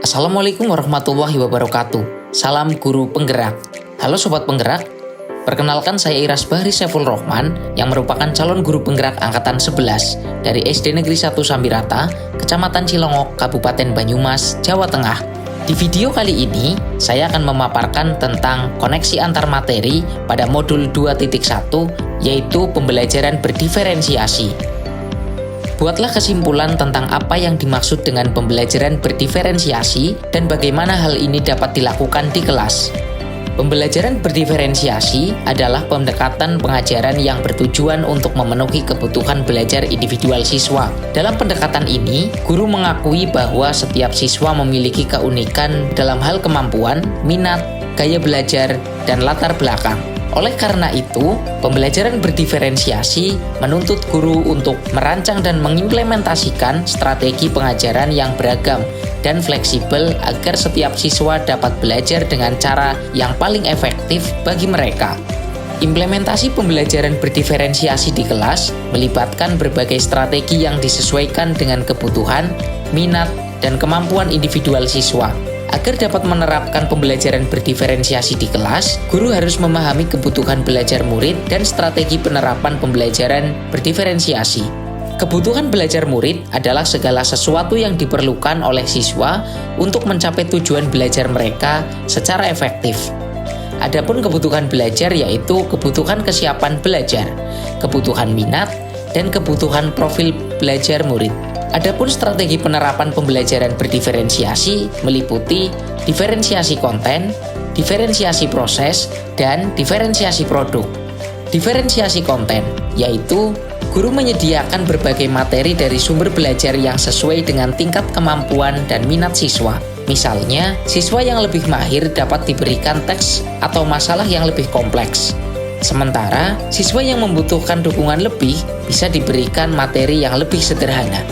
Assalamualaikum warahmatullahi wabarakatuh. Salam guru penggerak. Halo sobat penggerak. Perkenalkan saya Iras Bahri Saiful Rohman yang merupakan calon guru penggerak angkatan 11 dari SD Negeri 1 Sambirata, Kecamatan Cilongok, Kabupaten Banyumas, Jawa Tengah. Di video kali ini, saya akan memaparkan tentang koneksi antar materi pada modul 2.1, yaitu pembelajaran berdiferensiasi. Buatlah kesimpulan tentang apa yang dimaksud dengan pembelajaran berdiferensiasi dan bagaimana hal ini dapat dilakukan di kelas. Pembelajaran berdiferensiasi adalah pendekatan pengajaran yang bertujuan untuk memenuhi kebutuhan belajar individual siswa. Dalam pendekatan ini, guru mengakui bahwa setiap siswa memiliki keunikan dalam hal kemampuan, minat, gaya belajar, dan latar belakang. Oleh karena itu, pembelajaran berdiferensiasi menuntut guru untuk merancang dan mengimplementasikan strategi pengajaran yang beragam dan fleksibel agar setiap siswa dapat belajar dengan cara yang paling efektif bagi mereka. Implementasi pembelajaran berdiferensiasi di kelas melibatkan berbagai strategi yang disesuaikan dengan kebutuhan, minat, dan kemampuan individual siswa. Agar dapat menerapkan pembelajaran berdiferensiasi di kelas, guru harus memahami kebutuhan belajar murid dan strategi penerapan pembelajaran berdiferensiasi. Kebutuhan belajar murid adalah segala sesuatu yang diperlukan oleh siswa untuk mencapai tujuan belajar mereka secara efektif. Adapun kebutuhan belajar yaitu kebutuhan kesiapan belajar, kebutuhan minat, dan kebutuhan profil belajar murid. Adapun strategi penerapan pembelajaran berdiferensiasi meliputi diferensiasi konten, diferensiasi proses, dan diferensiasi produk. Diferensiasi konten, yaitu guru menyediakan berbagai materi dari sumber belajar yang sesuai dengan tingkat kemampuan dan minat siswa. Misalnya, siswa yang lebih mahir dapat diberikan teks atau masalah yang lebih kompleks. Sementara, siswa yang membutuhkan dukungan lebih bisa diberikan materi yang lebih sederhana.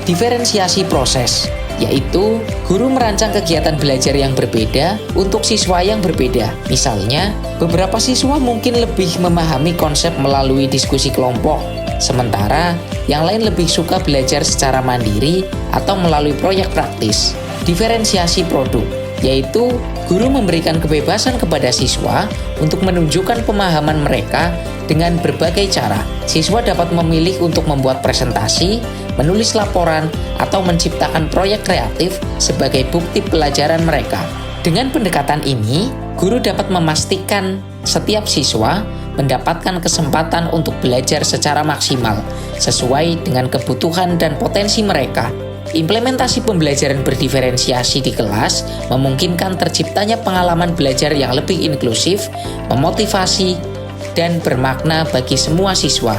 Diferensiasi proses, yaitu guru merancang kegiatan belajar yang berbeda untuk siswa yang berbeda. Misalnya, beberapa siswa mungkin lebih memahami konsep melalui diskusi kelompok, sementara yang lain lebih suka belajar secara mandiri atau melalui proyek praktis. Diferensiasi produk, yaitu guru memberikan kebebasan kepada siswa untuk menunjukkan pemahaman mereka dengan berbagai cara. Siswa dapat memilih untuk membuat presentasi, menulis laporan, atau menciptakan proyek kreatif sebagai bukti pelajaran mereka. Dengan pendekatan ini, guru dapat memastikan setiap siswa mendapatkan kesempatan untuk belajar secara maksimal, sesuai dengan kebutuhan dan potensi mereka. Implementasi pembelajaran berdiferensiasi di kelas memungkinkan terciptanya pengalaman belajar yang lebih inklusif, memotivasi, dan bermakna bagi semua siswa.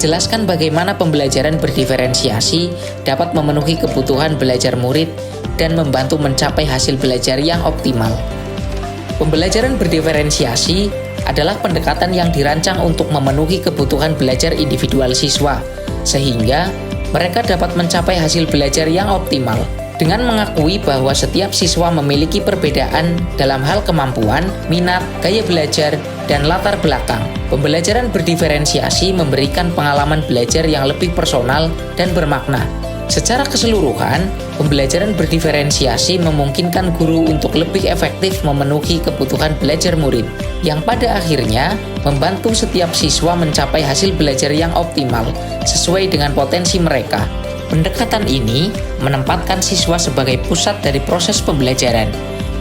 Jelaskan bagaimana pembelajaran berdiferensiasi dapat memenuhi kebutuhan belajar murid dan membantu mencapai hasil belajar yang optimal. Pembelajaran berdiferensiasi adalah pendekatan yang dirancang untuk memenuhi kebutuhan belajar individual siswa, sehingga mereka dapat mencapai hasil belajar yang optimal. Dengan mengakui bahwa setiap siswa memiliki perbedaan dalam hal kemampuan, minat, gaya belajar, dan latar belakang, pembelajaran berdiferensiasi memberikan pengalaman belajar yang lebih personal dan bermakna. Secara keseluruhan, pembelajaran berdiferensiasi memungkinkan guru untuk lebih efektif memenuhi kebutuhan belajar murid, yang pada akhirnya membantu setiap siswa mencapai hasil belajar yang optimal sesuai dengan potensi mereka. Pendekatan ini menempatkan siswa sebagai pusat dari proses pembelajaran,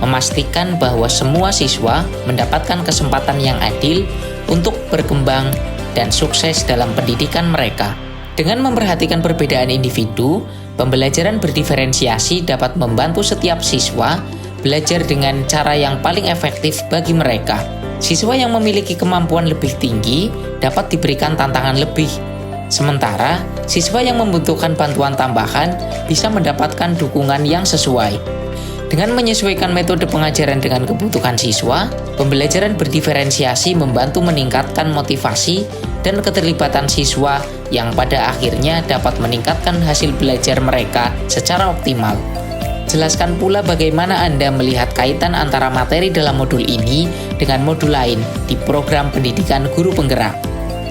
memastikan bahwa semua siswa mendapatkan kesempatan yang adil untuk berkembang dan sukses dalam pendidikan mereka. Dengan memperhatikan perbedaan individu, pembelajaran berdiferensiasi dapat membantu setiap siswa belajar dengan cara yang paling efektif bagi mereka. Siswa yang memiliki kemampuan lebih tinggi dapat diberikan tantangan lebih, sementara siswa yang membutuhkan bantuan tambahan bisa mendapatkan dukungan yang sesuai. Dengan menyesuaikan metode pengajaran dengan kebutuhan siswa, pembelajaran berdiferensiasi membantu meningkatkan motivasi dan keterlibatan siswa yang pada akhirnya dapat meningkatkan hasil belajar mereka secara optimal. Jelaskan pula bagaimana Anda melihat kaitan antara materi dalam modul ini dengan modul lain di program pendidikan guru penggerak.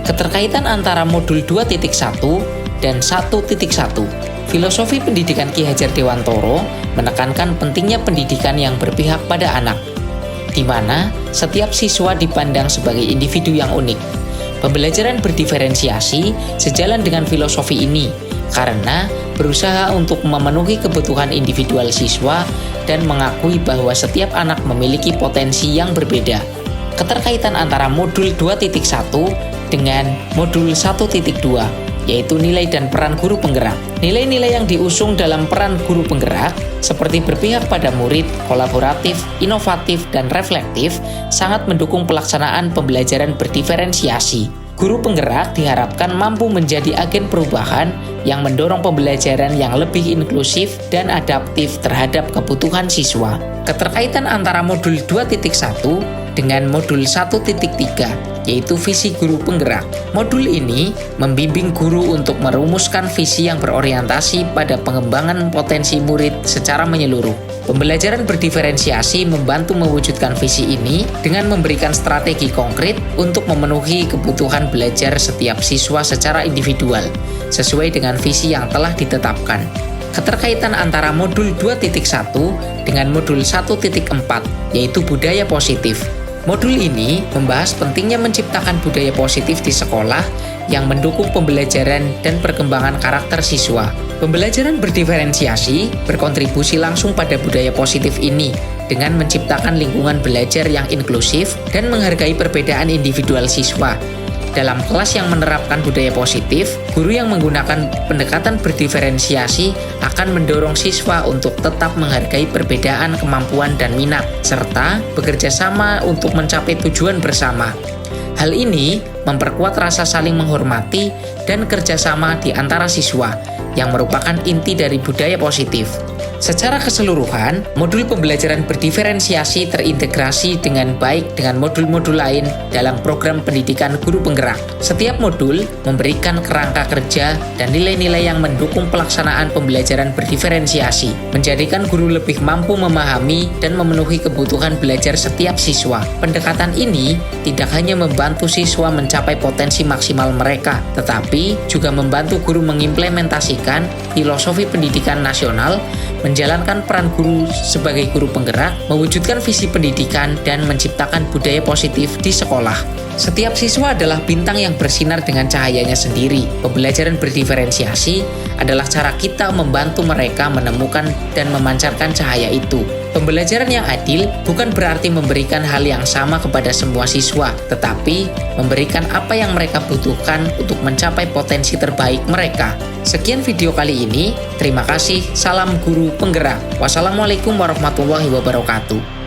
Keterkaitan antara modul 2.1 dan 1.1. Filosofi pendidikan Ki Hajar Dewantoro menekankan pentingnya pendidikan yang berpihak pada anak, di mana setiap siswa dipandang sebagai individu yang unik. Pembelajaran berdiferensiasi sejalan dengan filosofi ini karena berusaha untuk memenuhi kebutuhan individual siswa dan mengakui bahwa setiap anak memiliki potensi yang berbeda. Keterkaitan antara modul 2.1 dengan modul 1.2 yaitu nilai dan peran guru penggerak. Nilai-nilai yang diusung dalam peran guru penggerak seperti berpihak pada murid, kolaboratif, inovatif, dan reflektif sangat mendukung pelaksanaan pembelajaran berdiferensiasi. Guru penggerak diharapkan mampu menjadi agen perubahan yang mendorong pembelajaran yang lebih inklusif dan adaptif terhadap kebutuhan siswa. Keterkaitan antara modul 2.1 dengan modul 1.3 yaitu visi guru penggerak. Modul ini membimbing guru untuk merumuskan visi yang berorientasi pada pengembangan potensi murid secara menyeluruh. Pembelajaran berdiferensiasi membantu mewujudkan visi ini dengan memberikan strategi konkret untuk memenuhi kebutuhan belajar setiap siswa secara individual, sesuai dengan visi yang telah ditetapkan. Keterkaitan antara modul 2.1 dengan modul 1.4 yaitu budaya positif. Modul ini membahas pentingnya menciptakan budaya positif di sekolah yang mendukung pembelajaran dan perkembangan karakter siswa. Pembelajaran berdiferensiasi berkontribusi langsung pada budaya positif ini dengan menciptakan lingkungan belajar yang inklusif dan menghargai perbedaan individual siswa. Dalam kelas yang menerapkan budaya positif, guru yang menggunakan pendekatan berdiferensiasi akan mendorong siswa untuk tetap menghargai perbedaan kemampuan dan minat, serta bekerja sama untuk mencapai tujuan bersama. Hal ini memperkuat rasa saling menghormati dan kerjasama di antara siswa, yang merupakan inti dari budaya positif. Secara keseluruhan, modul pembelajaran berdiferensiasi terintegrasi dengan baik dengan modul-modul lain dalam program pendidikan guru penggerak. Setiap modul memberikan kerangka kerja dan nilai-nilai yang mendukung pelaksanaan pembelajaran berdiferensiasi, menjadikan guru lebih mampu memahami dan memenuhi kebutuhan belajar setiap siswa. Pendekatan ini tidak hanya membantu siswa mencapai potensi maksimal mereka, tetapi juga membantu guru mengimplementasikan filosofi pendidikan nasional, menjalankan peran guru sebagai guru penggerak, mewujudkan visi pendidikan, dan menciptakan budaya positif di sekolah. Setiap siswa adalah bintang yang bersinar dengan cahayanya sendiri. Pembelajaran berdiferensiasi adalah cara kita membantu mereka menemukan dan memancarkan cahaya itu. Pembelajaran yang adil bukan berarti memberikan hal yang sama kepada semua siswa, tetapi memberikan apa yang mereka butuhkan untuk mencapai potensi terbaik mereka. Sekian video kali ini, terima kasih, salam guru penggerak. Wassalamualaikum warahmatullahi wabarakatuh.